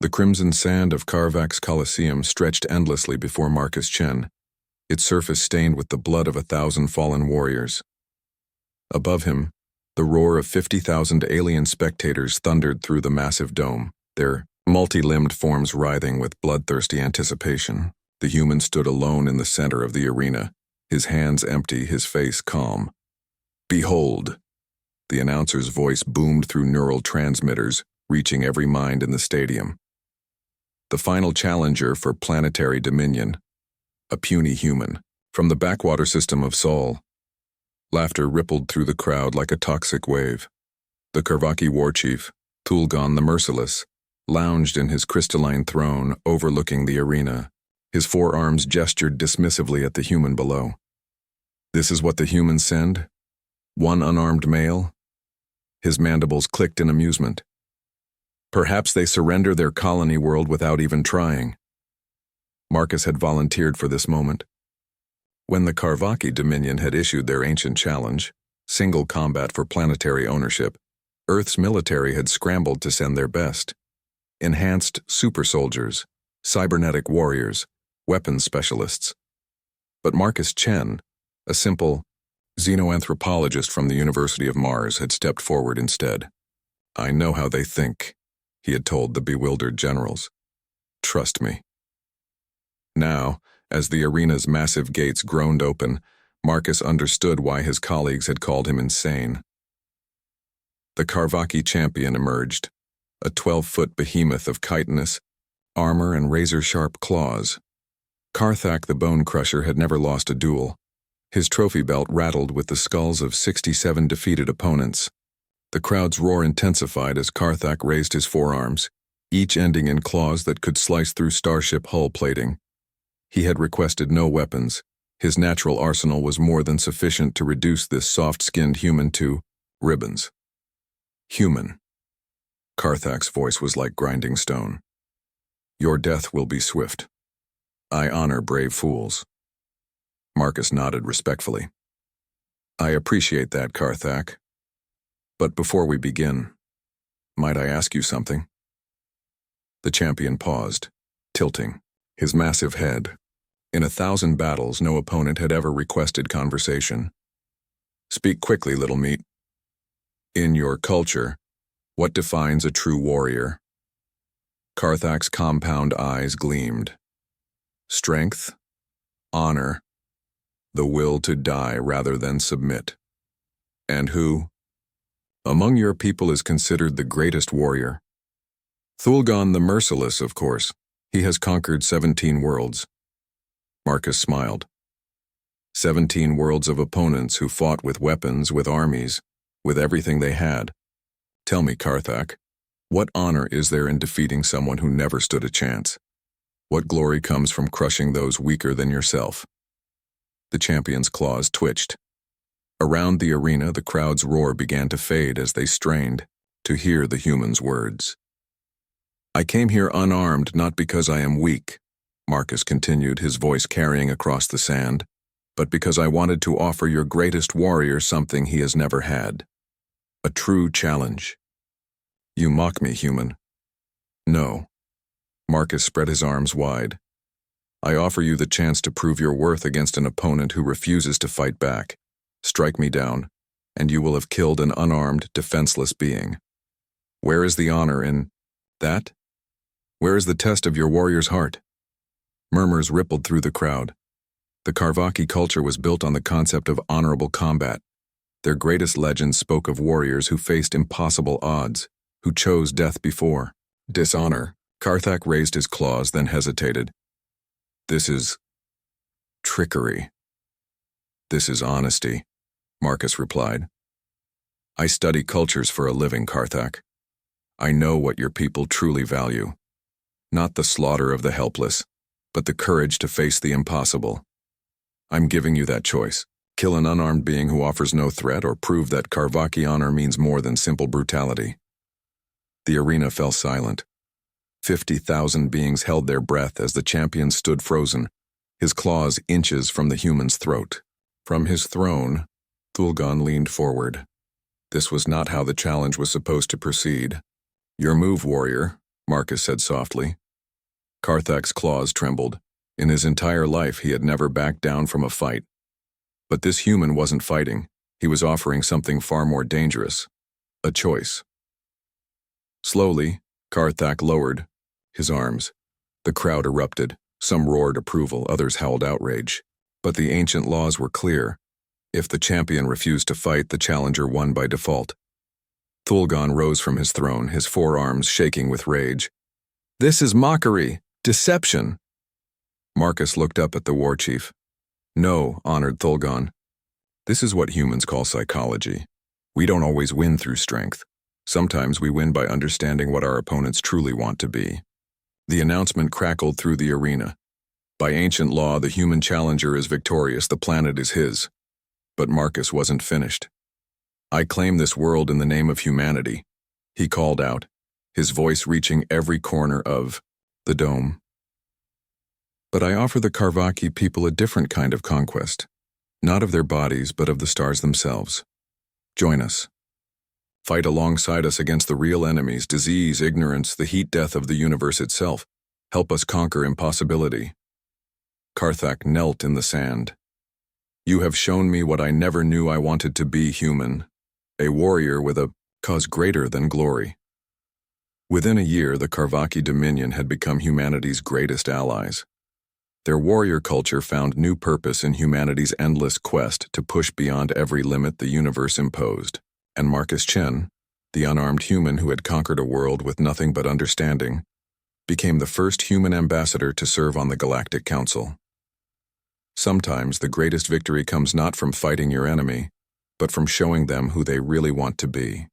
The crimson sand of Karvak's Colosseum stretched endlessly before Marcus Chen, its surface stained with the blood of 1,000 fallen warriors. Above him, the roar of 50,000 alien spectators thundered through the massive dome, their multi-limbed forms writhing with bloodthirsty anticipation. The human stood alone in the center of the arena, his hands empty, his face calm. "Behold!" The announcer's voice boomed through neural transmitters, reaching every mind in the stadium. The final challenger for planetary dominion, a puny human, from the backwater system of Sol. Laughter rippled through the crowd like a toxic wave. The Karvaki war chief, Tulgon the Merciless, lounged in his crystalline throne overlooking the arena. His forearms gestured dismissively at the human below. This is what the humans send? One unarmed male? His mandibles clicked in amusement. Perhaps they surrender their colony world without even trying. Marcus had volunteered for this moment. When the Karvaki Dominion had issued their ancient challenge, single combat for planetary ownership, Earth's military had scrambled to send their best. Enhanced super soldiers, cybernetic warriors, weapons specialists. But Marcus Chen, a simple xenoanthropologist from the University of Mars, had stepped forward instead. "I know how they think," he had told the bewildered generals. "Trust me." Now, as the arena's massive gates groaned open, Marcus understood why his colleagues had called him insane. The Karvaki champion emerged, a 12-foot behemoth of chitinous armor and razor-sharp claws. Karthak the Bone Crusher had never lost a duel. His trophy belt rattled with the skulls of 67 defeated opponents. The crowd's roar intensified as Karthak raised his forearms, each ending in claws that could slice through starship hull plating. He had requested no weapons. His natural arsenal was more than sufficient to reduce this soft-skinned human to ribbons. "Human." Karthak's voice was like grinding stone. "Your death will be swift. I honor brave fools." Marcus nodded respectfully. "I appreciate that, Karthak. But before we begin, might I ask you something?" The champion paused, tilting, his massive head. In 1,000 battles, no opponent had ever requested conversation. "Speak quickly, little meat. In your culture, what defines a true warrior?" Karthak's compound eyes gleamed. "Strength, honor, the will to die rather than submit. And who, among your people, is considered the greatest warrior?" "Thulgon the Merciless, of course. He has conquered 17 worlds." Marcus smiled. 17 worlds of opponents who fought with weapons, with armies, with everything they had. Tell me, Karthak, what honor is there in defeating someone who never stood a chance? What glory comes from crushing those weaker than yourself? The champion's claws twitched. Around the arena, the crowd's roar began to fade as they strained to hear the human's words. "I came here unarmed not because I am weak," Marcus continued, his voice carrying across the sand, "but because I wanted to offer your greatest warrior something he has never had. A true challenge." "You mock me, human." "No." Marcus spread his arms wide. "I offer you the chance to prove your worth against an opponent who refuses to fight back. Strike me down, and you will have killed an unarmed, defenseless being. Where is the honor in that? Where is the test of your warrior's heart?" Murmurs rippled through the crowd. The Karvaki culture was built on the concept of honorable combat. Their greatest legends spoke of warriors who faced impossible odds, who chose death before dishonor. Karthak raised his claws, then hesitated. "This is trickery. This is honesty," Marcus replied. "I study cultures for a living, Karthak. I know what your people truly value. Not the slaughter of the helpless, but the courage to face the impossible. I'm giving you that choice. Kill an unarmed being who offers no threat, or prove that Karvaki honor means more than simple brutality." The arena fell silent. 50,000 beings held their breath as the champion stood frozen, his claws inches from the human's throat. From his throne, Thulgon leaned forward. This was not how the challenge was supposed to proceed. "Your move, warrior," Marcus said softly. Karthak's claws trembled. In his entire life, he had never backed down from a fight. But this human wasn't fighting. He was offering something far more dangerous. A choice. Slowly, Karthak lowered his arms. The crowd erupted. Some roared approval, others howled outrage. But the ancient laws were clear. If the champion refused to fight, the challenger won by default. Thulgon rose from his throne, his forearms shaking with rage. "This is mockery! Deception!" Marcus looked up at the war chief. "No," honored Thulgon. "This is what humans call psychology. We don't always win through strength. Sometimes we win by understanding what our opponents truly want to be." The announcement crackled through the arena. By ancient law, the human challenger is victorious, the planet is his. But Marcus wasn't finished. "I claim this world in the name of humanity," he called out, his voice reaching every corner of the dome. "But I offer the Karvaki people a different kind of conquest, not of their bodies, but of the stars themselves. Join us. Fight alongside us against the real enemies, disease, ignorance, the heat death of the universe itself. Help us conquer impossibility." Karthak knelt in the sand. "You have shown me what I never knew I wanted to be, human. A warrior with a cause greater than glory." Within a year, the Karvaki Dominion had become humanity's greatest allies. Their warrior culture found new purpose in humanity's endless quest to push beyond every limit the universe imposed. And Marcus Chen, the unarmed human who had conquered a world with nothing but understanding, became the first human ambassador to serve on the Galactic Council. Sometimes the greatest victory comes not from fighting your enemy, but from showing them who they really want to be.